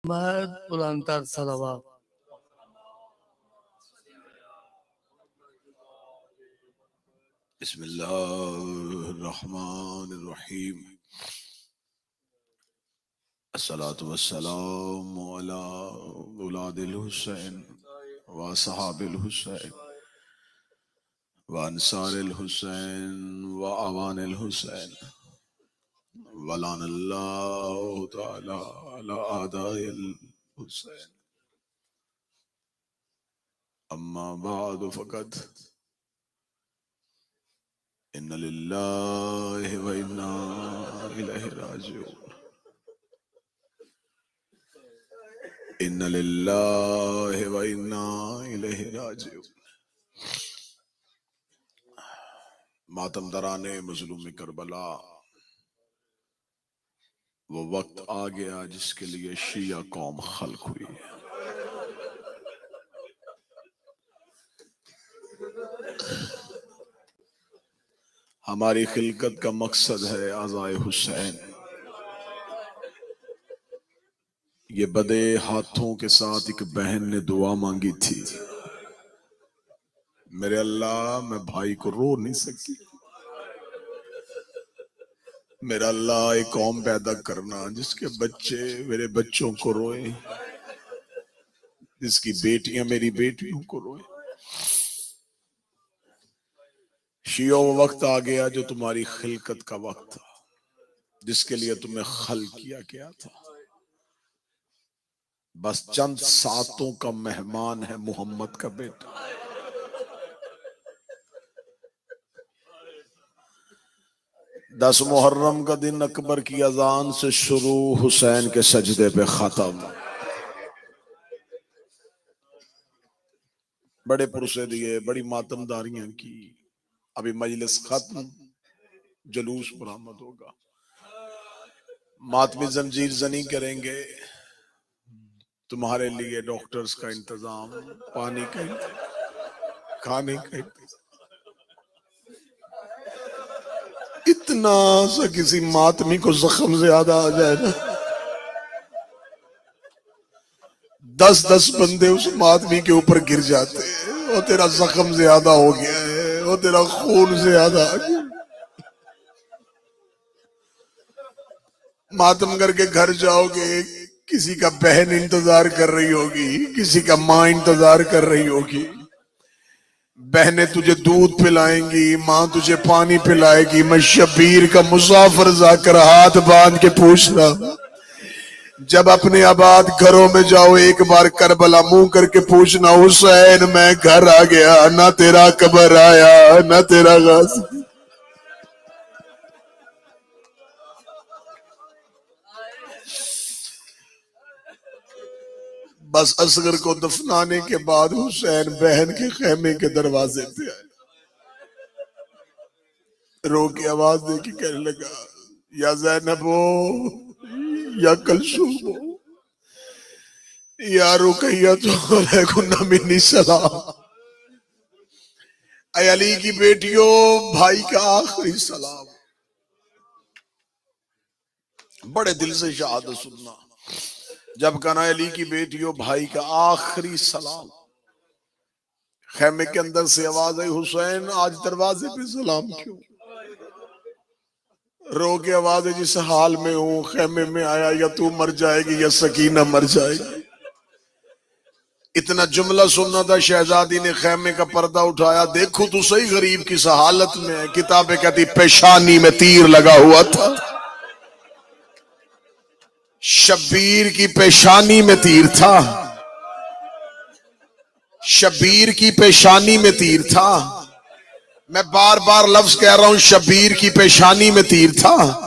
महद बुलंदतर सलावत। बिस्मिल्लाहिर्रहमानिर्रहीम। अस्सलातु वस्सलामु अला औलादिल हुसैन व असहाबिल हुसैन व अंसारिल हुसैन व अवानिल हुसैन व लानल्लाहु तआला अला आदाइल हुसैन। अम्मा बाद फ़क़द इन्ना लिल्लाहि व इन्ना इलैहि राजिऊन। इन्ना लिल्लाहि व इन्ना इलैहि राजिऊन। मातम दराने मज़लूम करबला, वो वक्त आ गया जिसके लिए शिया कौम खल्क हुई है। हमारी खिलकत का मकसद है आज़ाए हुसैन। ये बदे हाथों के साथ एक बहन ने दुआ मांगी थी, मेरे अल्लाह मैं भाई को रो नहीं सकती, मेरा अल्लाह एक कौम पैदा करना जिसके बच्चे मेरे बच्चों को रोए, जिसकी बेटियां मेरी बेटियों को रोए। शियो वो वक्त आ गया जो तुम्हारी खिलकत का वक्त था, जिसके लिए तुम्हें खल किया गया था। बस चंद सातों का मेहमान है मोहम्मद का बेटा। 10 मुहर्रम का दिन अकबर की अजान से शुरू, हुसैन के सजदे पे खत्म। बड़े पुरसे दिए, बड़ी मातमदारियां की। अभी मजलिस खत्म, जुलूस बरामद होगा, मातमी जंजीर जनी करेंगे। तुम्हारे लिए डॉक्टर्स का इंतजाम, पानी का इंतजाम, खाने का इंतजाम। इतना सा किसी मातमी को जख्म ज्यादा आ जाए ना, 10-10 बंदे उस मातमी के ऊपर गिर जाते हैं। वो तेरा जख्म ज्यादा हो गया है, वो तेरा खून ज्यादा आ गया। मातम करके घर जाओगे, किसी का बहन इंतजार कर रही होगी, किसी का माँ इंतजार कर रही होगी। बहनें तुझे दूध पिलाएंगी, माँ तुझे पानी पिलाएगी। मैं शबीर का मुसाफिर जाकर हाथ बांध के पूछना, जब अपने आबाद घरों में जाओ एक बार करबला मुंह करके पूछना, हुसैन मैं घर आ गया, ना तेरा कबर आया ना तेरा गाज़ी। बस असगर को दफनाने के बाद हुसैन बहन के खेमे के दरवाजे पे आए, रो के आवाज दे के कहने लगा, या ज़ैनबो या कलसूमो या रुकैया तो मिन्नी सलाम। ऐ अली की बेटियों, भाई का आखिरी सलाम। बड़े दिल से शहादत सुनना, जब कहना अली की बेटियों भाई का आखिरी सलाम। खेमे के अंदर से आवाज आई, हुसैन आज दरवाजे पे सलाम क्यों? रो के आवाज है, जिस हाल में हूं खेमे में आया, या तू मर जाएगी या सकीना मर जाएगी। इतना जुमला सुनना था, शहजादी ने खेमे का पर्दा उठाया, देखो तो सही गरीब किस हालत में है। किताबें कहती पेशानी में तीर लगा हुआ था, शब्बीर की पेशानी में तीर था, शब्बीर की पेशानी में तीर था। मैं बार बार लफ्ज कह रहा हूं, शब्बीर की पेशानी में तीर था।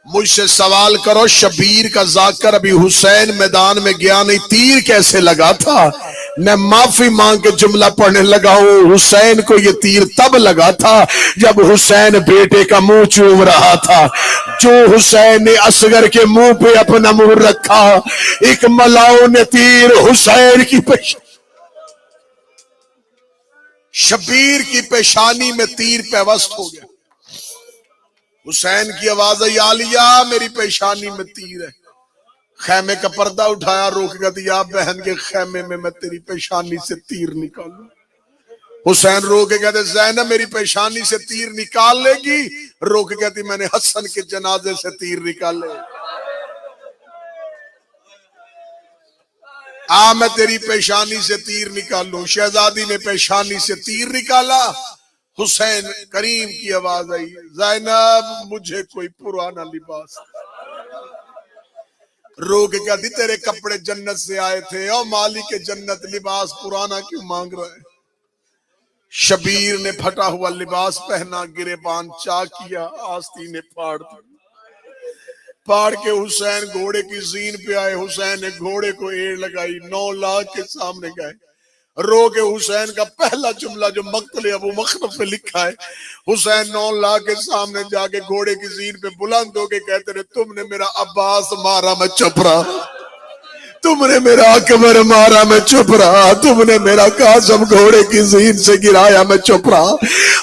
मुझसे सवाल करो, शब्बीर का जाकर अभी हुसैन मैदान में गया नहीं, तीर कैसे लगा था? मैं माफी मांग के जुमला पढ़ने लगा हूं, हुसैन को ये तीर तब लगा था जब हुसैन बेटे का मुंह चूम रहा था। जो हुसैन ने असगर के मुंह पे अपना मुंह रखा, एक मलाओ ने तीर हुसैन की शब्बीर की पेशानी में तीर पैवस्त हो गया। हुसैन की आवाज आई, आलिया मेरी पेशानी में तीर है। खैमे का पर्दा उठाया, रोक कर दिया, बहन के खैमे में मैं तेरी पेशानी से तीर निकालू। हुसैन रो के कहते ज़ैनब मेरी पेशानी से तीर निकाल लेगी? रो के कहती मैंने हसन के जनाजे से तीर निकाले। मैं तेरी पेशानी से तीर निकालूं। शहजादी ने पेशानी से तीर निकाला। हुसैन करीम की आवाज आई, ज़ैनब मुझे कोई पुराना लिबास। रो के कहती तेरे कपड़े जन्नत से आए थे और मालिक के जन्नत लिबास पुराना क्यों मांग रहा है? शबीर ने फटा हुआ लिबास पहना, गिरेबान चा किया, आस्तीन ने फाड़ के हुसैन घोड़े की जीन पे आए। हुसैन ने घोड़े को एड़ लगाई, 9 लाख के सामने गए। रो के हुसैन का पहला जुमला जो मक्तले अबू मखनफ पे लिखा है, हुसैन 9 लाख के सामने जाके घोड़े की जीन पे बुलंद होके कहते रहे, तुमने मेरा अब्बास मारा मैं चुप रहा, तुमने मेरा अकबर मारा मैं चुप रहा, तुमने मेरा कासम घोड़े की जीन से गिराया मैं चुप रहा।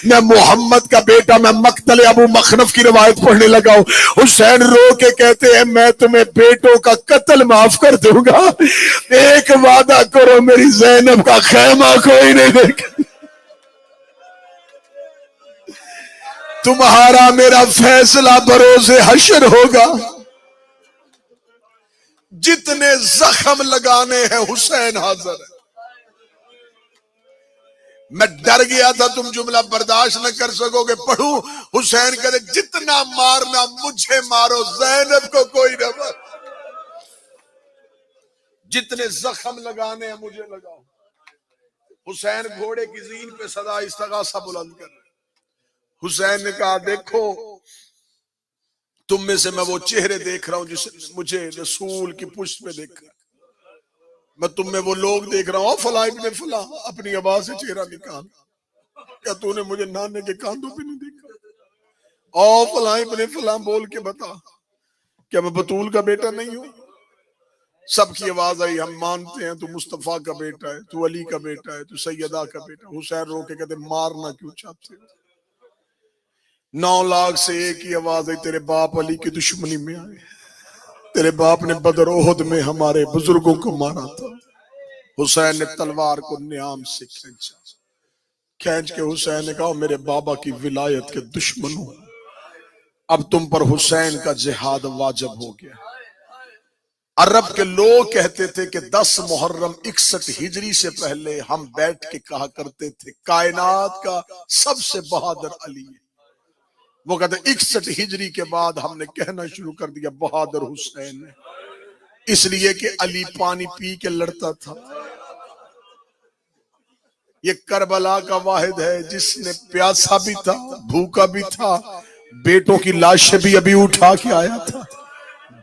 मैं मोहम्मद का बेटा, मैं मक्तले अबू मखनफ की रिवायत पढ़ने लगा हूं। हुसैन रो के कहते हैं मैं तुम्हें बेटों का कत्ल माफ कर दूंगा, एक वादा करो मेरी ज़ैनब का खैमा कोई नहीं देखे। तुम्हारा मेरा फैसला बरोज़े हशर होगा। जितने जख्म लगाने हैं हुसैन हाजिर है। मैं डर गया था तुम जुमला बर्दाश्त न कर सकोगे, पढ़ू। हुसैन कहते जितना मारना मुझे मारो, ज़ैनब को कोई न मार। जितने जख्म लगाने हैं मुझे लगाओ। हुसैन घोड़े की जीन पे सदा इस्तगासा बुलंद कर रहे। हुसैन ने कहा देखो तुम में से मैं वो चेहरे देख रहा हूं जिसे मुझे रसूल की पुष्ट पे देखा, मैं तुम में वो लोग देख रहा हूं। फला इब्ने फला, अपनी आवाज से चेहरा निकाल, क्या तूने मुझे नाने के कांधों पे नहीं देखा? ओ फला इब्ने फला बोल के बता, क्या मैं बतूल का बेटा नहीं हूं? सबकी आवाज आई, हम मानते हैं तू मुस्तफा का बेटा है, तू अली का बेटा है, तू सैयदा का बेटा। हुसैन रो के कहते मारना क्यों चाहते हो? 9 लाख से एक ही आवाज आई, तेरे बाप अली की दुश्मनी में आए, तेरे बाप ने बदर ओहद में हमारे बुजुर्गों को मारा था। हुसैन ने तलवार को न्याम से खींच के हुसैन ने कहा मेरे बाबा की विलायत के दुश्मन हो, अब तुम पर हुसैन का जिहाद वाजिब हो गया। अरब के लोग कहते थे कि 10 मुहर्रम 61 हिजरी से पहले हम बैठ के कहा करते थे कायनात का सबसे बहादुर अली है। वो कहते 61 हिजरी के बाद हमने कहना शुरू कर दिया बहादुर हुसैन है, इसलिए कि अली पानी पी के लड़ता था। ये करबला का वाहिद है जिसने प्यासा भी था, भूखा भी था, बेटों की लाशें भी अभी उठा के आया था।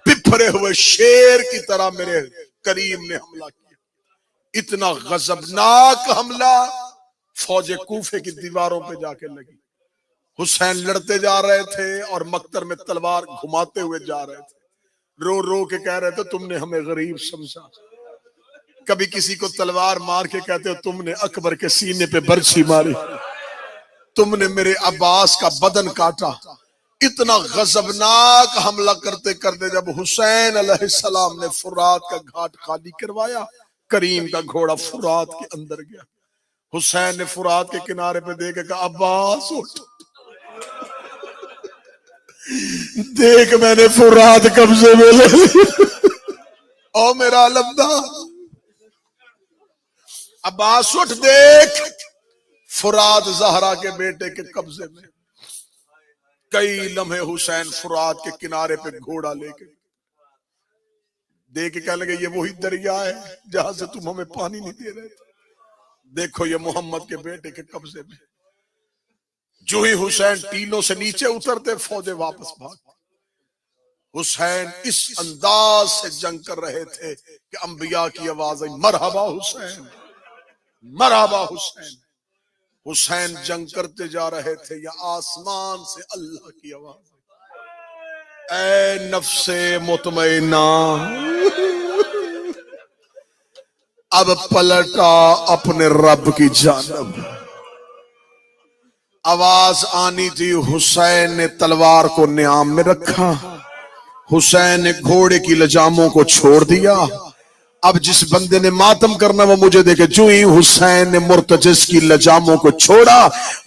बिफरे हुए शेर की तरह मेरे करीम ने हमला किया, इतना गजबनाक हमला फौजे कूफे की दीवारों पे जाके लगी। हुसैन लड़ते जा रहे थे और मक्तर में तलवार घुमाते हुए जा रहे थे। रो रो के कह रहे थे तुमने हमें गरीब समझा। कभी किसी को तलवार मार के कहते हो तुमने अकबर के सीने पे बरछी मारी, तुमने मेरे अब्बास का बदन काटा। इतना गजबनाक हमला करते करते जब हुसैन अलैहिस्सलाम ने फुरात का घाट खाली करवाया, करीम का घोड़ा फुरात के अंदर गया। हुसैन ने फुरात के किनारे पे देख के कहा अब्बास उठ, देख मैंने फुरात कब्जे में ले ली। ओ मेरा लब्दा अब्बास उठ, देख फुरात ज़हरा के बेटे के कब्जे में। कई लम्हे हुसैन फुरात के किनारे पे घोड़ा लेके देख के कहने लगे ये वही दरिया है जहां से तुम हमें पानी नहीं दे रहे थे, देखो ये मोहम्मद के बेटे के कब्जे में। जो ही हुसैन टीलों से नीचे उतरते फौजे वापस भागते। हुसैन इस अंदाज से जंग कर रहे थे कि अंबिया की आवाज आई मरहबा हुसैन, मरहबा हुसैन। हुसैन जंग करते जा रहे थे या आसमान से अल्लाह की आवाज, ऐ नफ्से मुतमइन्ना अब पलटा अपने रब की जानब। आवाज आनी थी, हुसैन ने तलवार को न्याम में रखा, हुसैन ने घोड़े की लजामों को छोड़ दिया। अब जिस बंदे ने मातम करना वो मुझे देखे। जो ही हुसैन ने मुर्तजिस की लजामों को छोड़ा,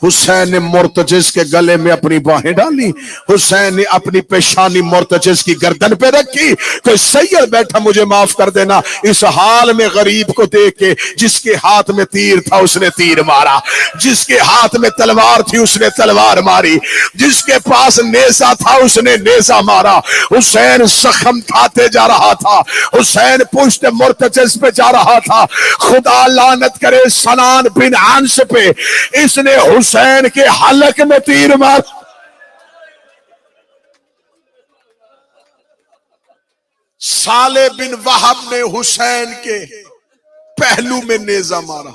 हुसैन ने मुर्तजिस के गले में अपनी बाहें डाली, हुसैन ने अपनी पेशानी मुर्तजिस की गर्दन पे रखी। कोई सैयद बैठा, मुझे माफ कर देना, इस हाल में गरीब को देख के, जिसके हाथ में तीर था उसने तीर मारा, जिसके हाथ में तलवार थी उसने तलवार मारी, जिसके पास नेजा था उसने नेजा मारा। हुसैन जख्म खाते जा रहा था, हुसैन पुष्ट मुर्तजिस पे जा रहा था। खुदा लानत करे सनान बिन अंस पे, इसने हुसैन के हलक में तीर मार। साले बिन वहाब ने हुसैन के पहलू में नेजा मारा।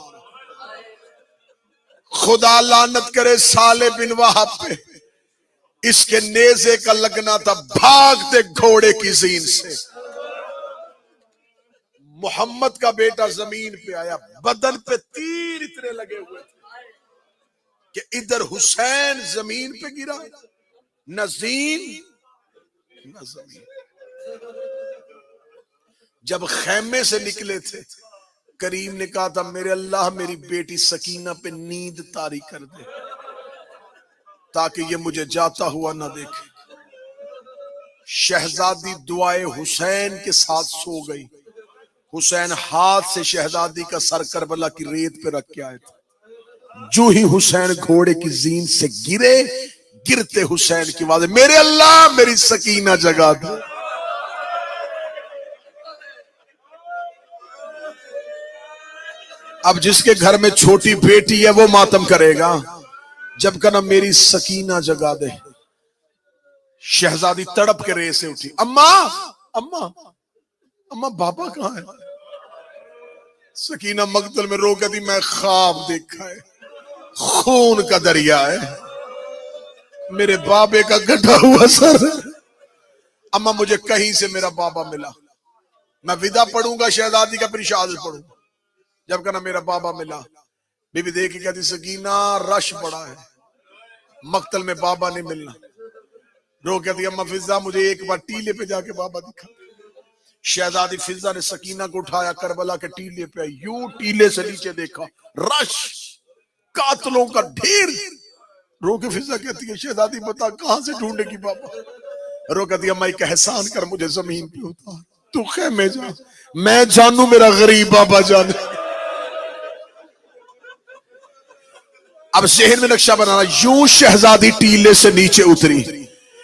खुदा लानत करे साले बिन वहाब पे, इसके नेजे का लगना था भागते घोड़े की जीन से। मोहम्मद का बेटा जमीन पे आया, बदन पे तीर इतने लगे हुए थे कि इधर हुसैन जमीन पे गिरा, न जीन न जमीन। जब खैमे से निकले थे, करीम ने कहा था, मेरे अल्लाह मेरी बेटी सकीना पे नींद तारी कर दे ताकि ये मुझे जाता हुआ ना देखे। शहजादी दुआए हुसैन के साथ सो गई। हुसैन हाथ से शहजादी का सर करबला की रेत पे रख के आए थे। जो ही हुसैन घोड़े की जीन से गिरे, गिरते हुसैन की आवाज, मेरे अल्लाह मेरी सकीना जगा दे। अब जिसके घर में छोटी बेटी है वो मातम करेगा, जब कहना मेरी सकीना जगा दे। शहजादी तड़प के रेत से उठी, अम्मा अम्मा अम्मा बाबा कहां है? सकीना मकतल में रो कहती, मैं ख्वाब देखा है, खून का दरिया है, मेरे बाबे का गढ़ा हुआ सर। अम्मा मुझे कहीं से मेरा बाबा मिला, मैं विदा पढ़ूंगा शहजादी का, फिर शहादत पढ़ूंगा। जब कहना मेरा बाबा मिला, बीबी देख के कहती, सकीना रश बड़ा है, मकतल में बाबा नहीं मिलना। रो कहती, अम्मा फिजा मुझे एक बार टीले पे जाके बाबा दिखा। शहजादी फिजा ने सकीना को उठाया, करबला के टीले पे, यूं टीले से नीचे देखा, रश, कातलों का ढेर। रो के फिजा कहती है, शहजादी बता कहां से ढूंढेगी बाबा? रो कहती है, अम्मा एक एहसान कर, मुझे जमीन पे उतार, तू खेमे जा, मैं जानू मेरा गरीब बाबा जाने। अब जहन में नक्शा बनाना, यूं शहजादी टीले से नीचे उतरी।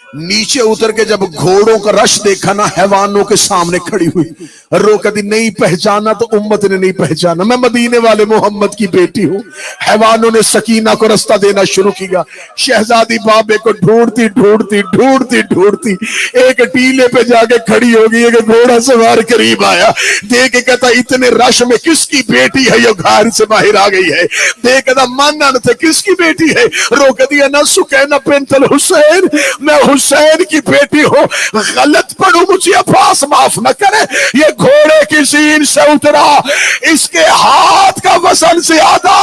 नीचे उतर के जब घोड़ों का रश देखा ना, हैवानों के सामने खड़ी हुई, रो कहती, नहीं पहचाना तो उम्मत ने नहीं पहचाना, मैं मदीने वाले मोहम्मद की बेटी हूं। हैवानों ने सकीना को रास्ता देना शुरू किया। शहजादी बाबे को ढूंढती ढूंढती ढूंढती ढूंढती एक टीले पे जाके खड़ी हो गई। एक घोड़ा सवार करीब आया, देख के कहता, इतने रश में किसकी बेटी है ये घर से बाहर आ गई है? देख कहता, मानना थे किसकी बेटी है? रो कहती है, ना सुकैना बिन्तल हुसैन, मैं हुसैन की बेटी हो। गलत पढ़ू मुझे अब्बास माफ न करे, ये घोड़े की सीन से उतरा, इसके हाथ का वजन ज्यादा।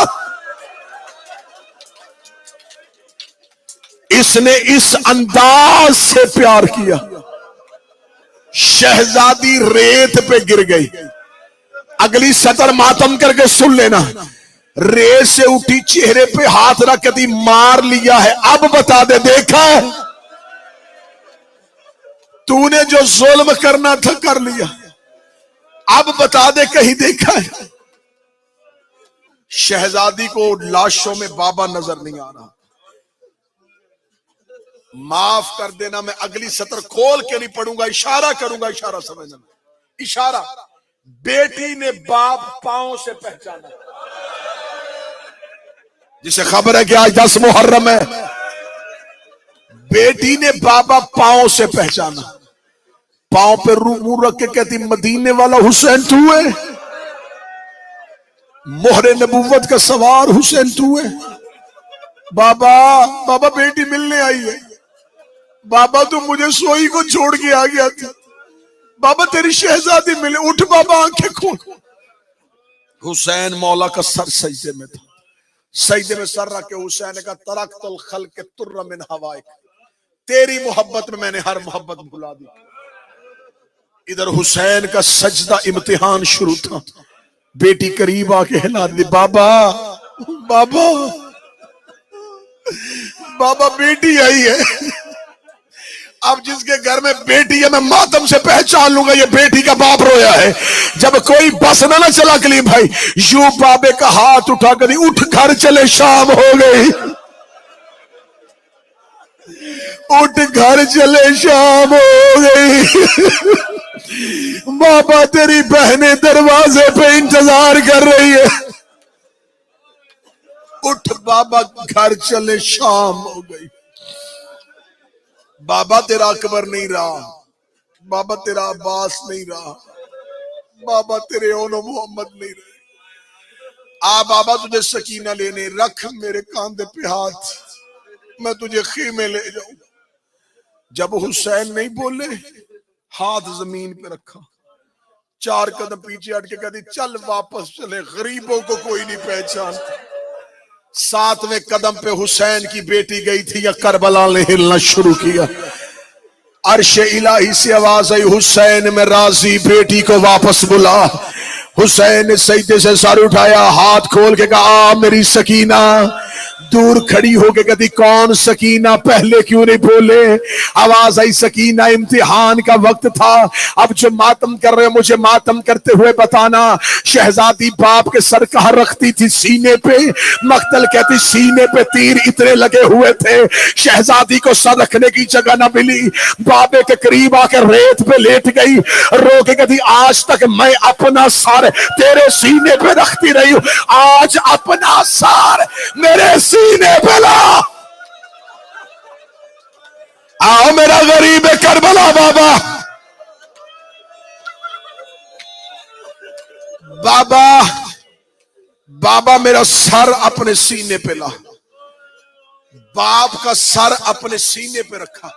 इसने इस अंदाज से प्यार किया, शहजादी रेत पे गिर गई। अगली सतर मातम करके सुन लेना, रेत से उठी, चेहरे पे हाथ रख दी, मार लिया है, अब बता दे देखा है? तूने जो जुल्म करना था कर लिया, अब बता दे कहीं देखा है? शहजादी को लाशों में बाबा नजर नहीं आ रहा। माफ कर देना, मैं अगली सतर खोल के नहीं पढ़ूंगा, इशारा करूंगा, इशारा समझना। इशारा, बेटी ने बाप पांव से पहचाना, जिसे खबर है कि आज 10 मुहर्रम है। बेटी ने बाबा पांव से पहचाना, पांव पे मुंह रख के कहती, मदीने वाला हुसैन तू है, मोहरे नबूवत का सवार हुसैन तू है। बाबा बाबा बेटी मिलने आई है। बाबा तू मुझे सोई को छोड़ के आ गया था, बाबा तेरी शहजादी मिले, उठ बाबा आंखें खोल। हुसैन मौला का सर सजदे में था, सजदे में सर रख के हुसैन का, तरक्तुल खल्क तुर्र मिन हवाइक, तेरी मोहब्बत में मैंने हर मोहब्बत भुला दी। इधर हुसैन का सजदा इम्तिहान शुरू था। बेटी करीब आके हिला दी, बाबा बाबा बाबा बेटी आई है। अब जिसके घर में बेटी है मैं मातम से पहचान लूंगा ये बेटी का बाप रोया है। जब कोई बस ना चला कलीम भाई, यू बाबे का हाथ उठा कर उठ घर चले शाम हो गई, उठ घर चले शाम हो गई। बाबा तेरी बहनें दरवाजे पे इंतजार कर रही है, उठ बाबा घर चले शाम हो गई। बाबा तेरा अकबर नहीं रहा, बाबा तेरा अब्बास नहीं रहा, बाबा तेरे ओनो मोहम्मद नहीं रहे। आ बाबा तुझे सकीना लेने, रख मेरे कांधे पे हाथ, मैं तुझे खीमे ले जाऊं। जब हुसैन नहीं बोले, हाथ जमीन पे रखा, 4 कदम पीछे हट के कहती चल वापस चले, गरीबों को कोई नहीं पहचानता। 7वें कदम पे हुसैन की बेटी गई थी या करबला ने हिलना शुरू किया। अर्श इलाही से आवाज आई, हुसैन में राजी, बेटी को वापस बुला। हुसैन ने सजदे से सर उठाया, हाथ खोल के कहा मेरी सकीना। दूर खड़ी होके कहती कौन सकीना, पहले क्यों नहीं बोले। आवाज आई सकीना इम्तिहान का वक्त था, अब जो मातम कर रहे हो मुझे मातम करते हुए बताना। शहजादी बाप के सर कहाँ रखती थी, सीने पे। मख्तल कहती सीने पे तीर इतने लगे हुए थे, शहजादी को सर रखने की जगह ना मिली। बाबे के करीब आकर रेत पे लेट गई, रो के कहती आज तक मैं अपना सर तेरे सीने पे रखती रही हूं, आज अपना सर मेरे सीने पे ला। आओ मेरा गरीब करबला बाबा। बाबा बाबा मेरा सर अपने सीने पे ला। बाप का सर अपने सीने पे रखा,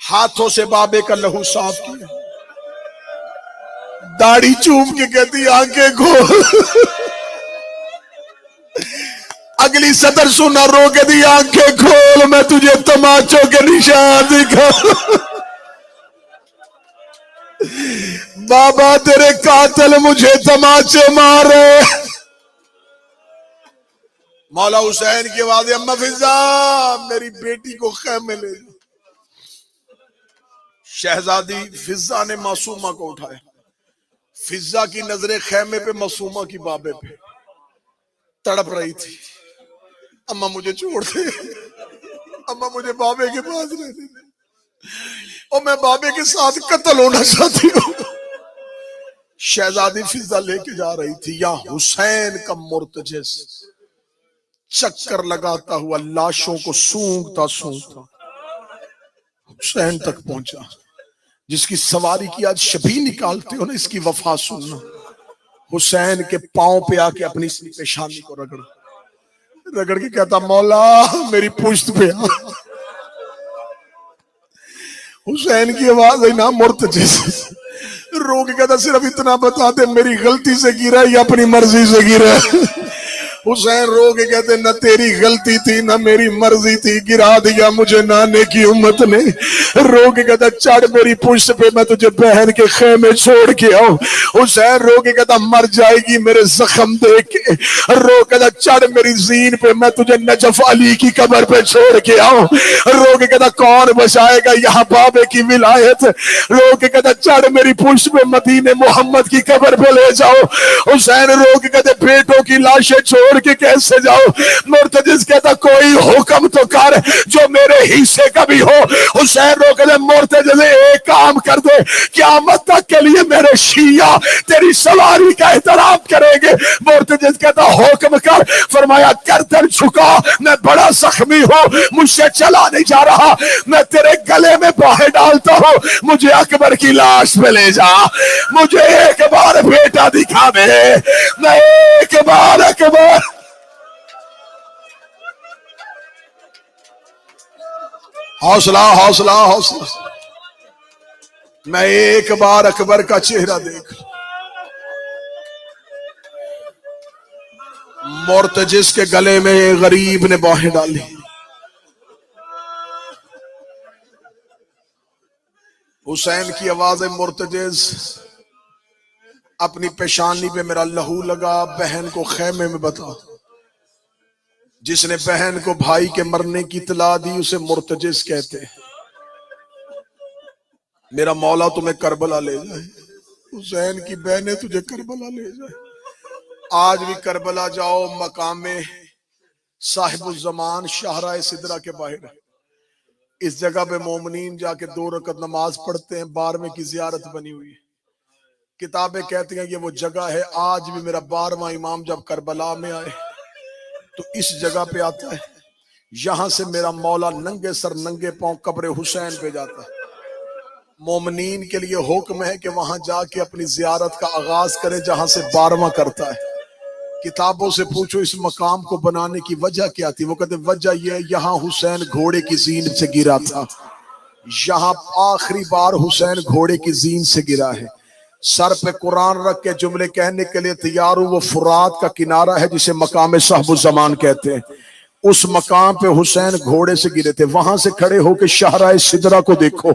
हाथों से बाबे का लहू साफ किया, दाढ़ी चूम के कहती आंखें खोल। अगली सदर सुना, रो के दी आंखें खोल, मैं तुझे तमाचों के निशान दिखा। बाबा तेरे कातिल मुझे तमाचे मारे। मौला हुसैन की आवाज, अम्मा फिजा मेरी बेटी को खैमे ले जाओ। शहजादी फिजा ने मासूमा को उठाया। फिजा की नजरें खैमे पे, मासूमा की बाबे पे। तड़प रही थी, अम्मा मुझे छोड़ दे, अम्मा मुझे बाबे के पास रहने दे, और मैं बाबे के साथ कत्ल होना चाहती हूँ। शहजादी फिजा लेके जा रही थी, या हुसैन का मुर्तजिस चक्कर लगाता हुआ लाशों को सूंघता सूंघता हुसैन तक पहुंचा। जिसकी सवारी की आज शबी निकालते हो ना, इसकी वफा सुनना। हुसैन के पांव पे आके अपनी पेशानी को रगड़ के कहता मौला मेरी पुश्त पे आ। हुसैन की आवाज है ना मुर्तजिस, रो के कहता सिर्फ इतना बता दे मेरी गलती से गिरा या अपनी मर्जी से गिरा। हुसैन रो के कहते न तेरी गलती थी न मेरी मर्जी थी, गिरा दिया मुझे नाने की उम्मत ने। रो के कहता चढ़ मेरी पुश्त पे, मैं तुझे बहन के खेमे छोड़ के आऊं। हुसैन रो के कहता मर जाएगी मेरे जख्म देख के। रो के कहता चढ़ मेरी जीन पे, मैं तुझे नजफ अली की कब्र पे छोड़ के आऊं। रो के कहता कौन बचाएगा यहाँ बाबे की विलायत। रो के कहता चढ़ मेरी पुश्त पे, मदीने मोहम्मद की कब्र पे ले जाओ। हुसैन रो के कहते बेटों की लाशें छोड़ के कैसे जाओ। मुर्तजिस कहता कोई हुक्म तो कर जो मेरे हिस्से का भी हो। हुसैन रो कहते मुर्तजिस एक काम कर दे, क़यामत तक के लिए मेरे शिया तेरी सवारी का एहतराम करेंगे। मुर्तजिस कहता हुक्म कर। फरमाया गर्दन झुका, मैं बड़ा जख्मी हूं, मुझसे चला नहीं जा रहा, मैं तेरे गले में बाहें डालता हूं, मुझे अकबर की लाश पे ले जा, मुझे एक बार बेटा दिखा दे, मैं एक बार अकबर। हौसला हौसला हौसला, मैं एक बार अकबर का चेहरा देख। मुर्तजिस के गले में गरीब ने बाहें डाली। हुसैन की आवाज है मुर्तजिज, अपनी पेशानी पे मेरा लहू लगा, बहन को खेमे में बता। जिसने बहन को भाई के मरने की इतला दी उसे मुर्तजिज कहते हैं। मेरा मौला तुम्हें करबला ले जाए, हुसैन की बहनें तुझे करबला ले जाए। आज भी करबला जाओ, मकामे साहिबुज़्ज़मान शाहराए सिदरा के बाहर, इस जगह पे मोमिनीन जाके 2 रकत नमाज पढ़ते हैं। 12वें की जियारत बनी हुई है, किताबें कहती हैं ये वो जगह है। आज भी मेरा 12वां इमाम जब करबला में आए तो इस जगह पे आता है। यहां से मेरा मौला नंगे सर नंगे पांव कब्र हुसैन पे जाता है। मोमिनीन के लिए हुक्म है कि वहां जाके अपनी जियारत का आगाज करें जहां से 12वां करता है। किताबों से पूछो इस मकाम को बनाने की वजह क्या थी, वो कहते वजह यह है यहाँ हुसैन घोड़े की जीन से गिरा था। यहाँ आखिरी बार हुसैन घोड़े की जीन से गिरा है। सर पे कुरान रख के जुमले कहने के लिए तैयार हूं। वो फुरात का किनारा है जिसे मकाम साहिबुज़्ज़मान कहते हैं। उस मकाम पे हुसैन घोड़े से गिरे थे। वहां से खड़े होकर शाहराए सिदरा को देखो,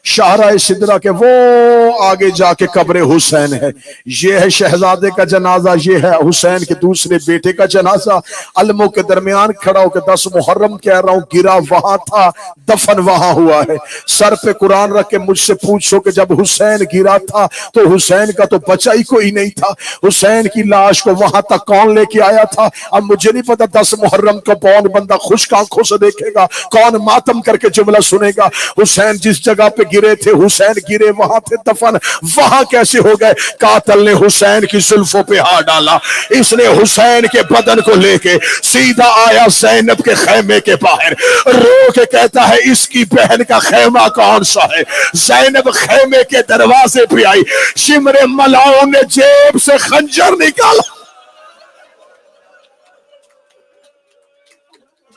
शाहराए सिदरा के वो आगे जाके कब्र हुसैन है। ये है शहजादे का जनाजा, ये है हुसैन के दूसरे बेटे का जनाजा। अलमों के दरमियान खड़ा होकर 10 मुहर्रम कह रहा हूं, गिरा वहां था, दफन वहां हुआ है। सर पे कुरान रख के मुझसे पूछो कि जब हुसैन गिरा था तो हुसैन का तो बचा ही कोई नहीं था। हुसैन की लाश को वहां तक कौन लेके आया था? अब मुझे नहीं पता 10 मुहर्रम को कौन बंदा खुश आंखों से देखेगा, कौन मातम करके जुमला सुनेगा। हुसैन जिस जगह पे गिरे थे, हुसैन गिरे वहां थे, दफन वहां कैसे हो गए? कातिल ने हुसैन की जुल्फों पे हाथ डाला, इसने हुसैन के बदन को लेके सीधा आया ज़ैनब के खेमे के बाहर, रो के कहता है इसकी बहन का खेमा कौन सा है? ज़ैनब खेमे के दरवाजे पे आई, शिमरे मलाओं ने जेब से खंजर निकाला।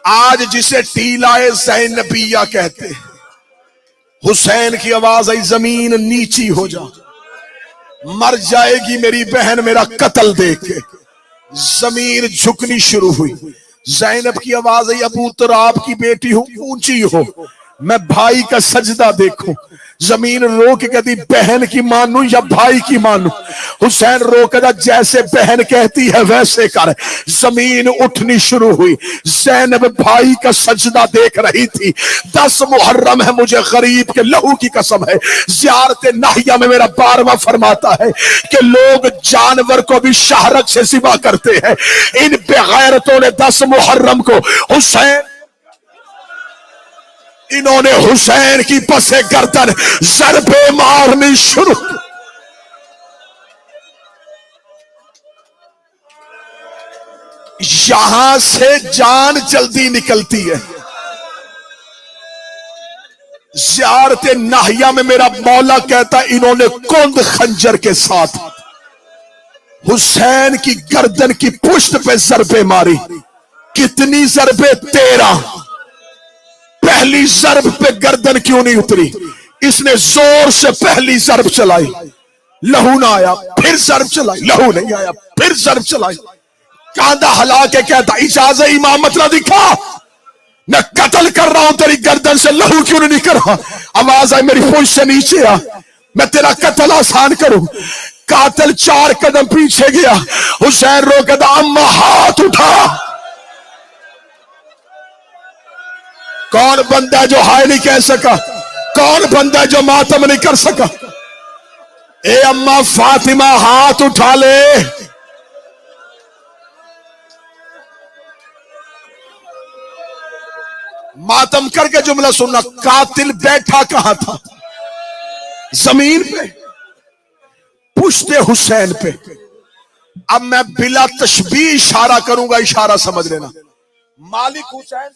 आज जिसे टीलाए ज़ैनबिया कहते हैं, हुसैन की आवाज आई जमीन नीची हो जा, मर जाएगी मेरी बहन मेरा कत्ल देख के। जमीन झुकनी शुरू हुई। ज़ैनब की आवाज आई अबू तुराब की बेटी हूं, ऊंची हो, मैं भाई का सजदा देखूं। जमीन रो के कहती बहन की मानू या भाई की मानू? हुसैन रो के जैसे बहन कहती है वैसे कर। जमीन उठनी शुरू हुई। ज़ैनब भाई का सजदा देख रही थी। 10 मुहर्रम है, मुझे गरीब के लहू की कसम है। ज़ियारत नाहिया में मेरा 12वां फरमाता है कि लोग जानवर को भी शाहरग से सिवा करते हैं। इन बेगैरतों ने 10 मुहर्रम को हुसैन, इन्होंने हुसैन की पसे गर्दन ज़रबे मारनी शुरू। यहां से जान जल्दी निकलती है। ज़ियारत नाहिया में मेरा मौला कहता इन्होंने कुंद खंजर के साथ हुसैन की गर्दन की पुष्ट पे ज़रबे मारी। कितनी ज़रबे? 13। पहली ज़रब पे गर्दन क्यों नहीं उतरी? इसने जोर से पहली ज़रब चलाई, लहू ना आया, फिर ज़रब चलाई, लहू नहीं आया, फिर ज़रब चलाई। कांधा हला के कहता इजाज़त इमामत ना दिखा, मैं कत्ल कर रहा हूं तेरी गर्दन से, लहू क्यों नहीं निकल रहा? आवाज आई मेरी पूंछ से नीचे आ, मैं तेरा कत्ल आसान करूं। कातिल 4 कदम पीछे गया। हुसैन रो कहता अम्मा हाथ उठा। कौन बंदा जो हाय नहीं कह सका? कौन बंदा जो मातम नहीं कर सका? ए अम्मा फातिमा हाथ उठा ले। मातम करके जुमला सुनना। कातिल बैठा कहां था? जमीन पे, पुश्ते हुसैन पे। अब मैं बिला तशबीह इशारा करूंगा, इशारा समझ लेना। मालिक हुसैन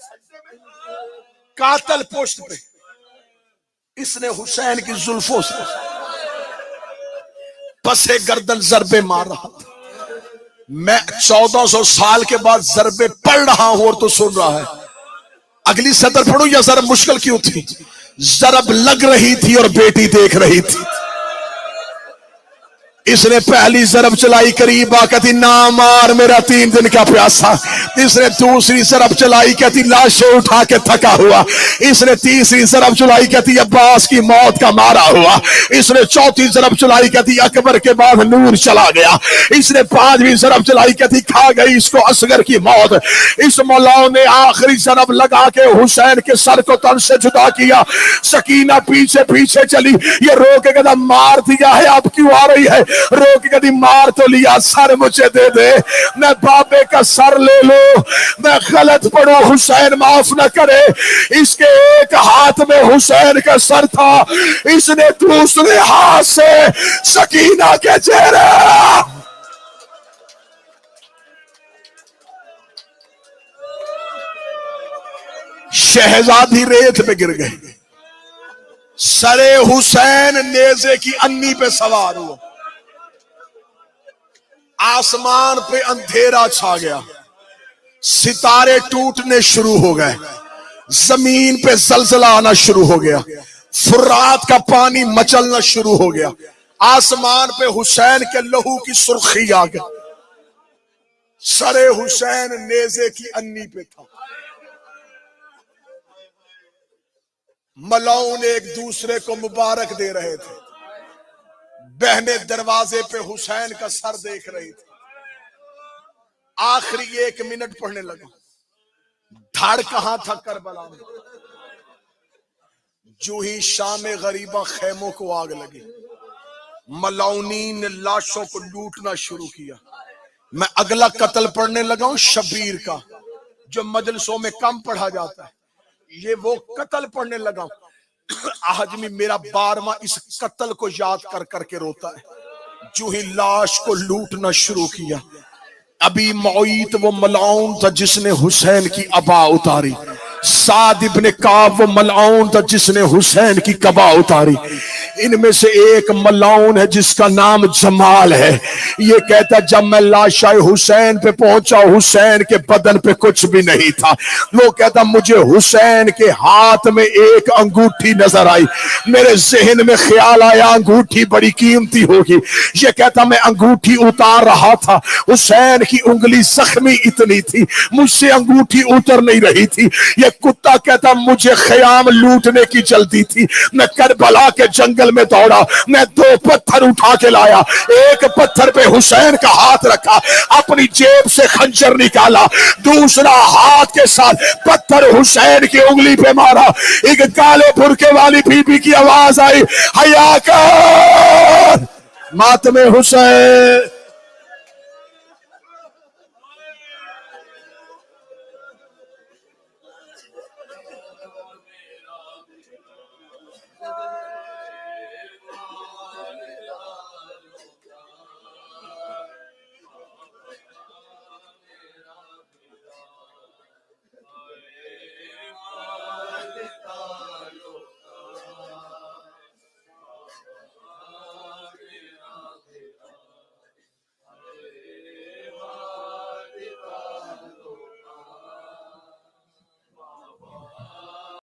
कातल पोस्ट पे, इसने हुसैन की जुल्फों से पसे गर्दन ज़रबे मार रहा था। मैं 1400 साल के बाद ज़रबे पढ़ रहा हूं और तो सुन रहा है। अगली सदर पढ़ू या ज़रब मुश्किल क्यों थी? ज़रब लग रही थी और बेटी देख रही थी। इसने पहली जरब चलाई, करीब आ कहती ना मार मेरा 3 दिन का प्यासा। इसने दूसरी जरब चलाई, कहती लाशें उठा के थका हुआ। इसने तीसरी जरब चलाई, कहती अब्बास की मौत का मारा हुआ। इसने चौथी जरब चलाई, कहती अकबर के बाद नूर चला गया। इसने 5वीं जरब चलाई, कहती खा गई इसको असगर की मौत। इस मौलाओं ने आखिरी जरब लगा के हुसैन के सर को तन से जुदा किया। सकीना पीछे पीछे चली, ये रो के कहता मार दिया है अब क्यों आ रही है? रोक कभी मार तो लिया, सर मुझे दे दे, मैं बाबे का सर ले लो, मैं गलत पढ़ू, हुसैन माफ न करे। इसके एक हाथ में हुसैन का सर था, इसने दूसरे हाथ से सकीना के चेहरे। शहजादी रेत पे गिर गई, सरे हुसैन नेज़े की अन्नी पे सवार हुआ। आसमान पे अंधेरा छा गया, सितारे टूटने शुरू हो गए, जमीन पे जलजला आना शुरू हो गया, फुरात का पानी मचलना शुरू हो गया। आसमान पे हुसैन के लहू की सुर्खी आ गई। सरे हुसैन नेज़े की अन्नी पे था। मलाउन एक दूसरे को मुबारक दे रहे थे। बहने दरवाजे पे हुसैन का सर देख रही थी। आखिरी 1 मिनट पढ़ने लगा। धड़ कहां था करबला में, जो ही शाम गरीबा खेमों को आग लगी। मलाउनी ने लाशों को लूटना शुरू किया। मैं अगला कत्ल पढ़ने लगा हूं शबीर का, जो मजलिसों में कम पढ़ा जाता है। ये वो कत्ल पढ़ने लगा हूं। आज भी मेरा 12वां इस कत्ल को याद कर करके रोता है। जो ही लाश को लूटना शुरू किया। अभी मौईत वो मलाउन था जिसने हुसैन की अबा उतारी। साद इब्ने काब वो मलाउन था जिसने हुसैन की कबा उतारी। इनमें से एक मलाउन है जिसका नाम जमाल है। ये कहता जब मैं लाशाए हुसैन पे पहुंचा, हुसैन के बदन पे कुछ भी नहीं था। वो कहता मुझे हुसैन के हाथ में एक अंगूठी नजर आई। मेरे जहन में ख्याल आया अंगूठी बड़ी कीमती होगी। ये कहता मैं अंगूठी उतार रहा था, हुसैन की उंगली जख्मी इतनी थी, मुझसे अंगूठी उतर नहीं रही थी। ये कुत्ता कहता मुझे ख़याम लूटने की जल्दी थी। मैं करबला के जंगल में दौड़ा, मैं 2 पत्थर उठा के लाया। एक पत्थर पे हुसैन का हाथ रखा, अपनी जेब से खंजर निकाला, दूसरा हाथ के साथ पत्थर हुसैन की उंगली पे मारा। एक काले बुरके वाली बीबी की आवाज आई, हया कर मातमे हुसैन।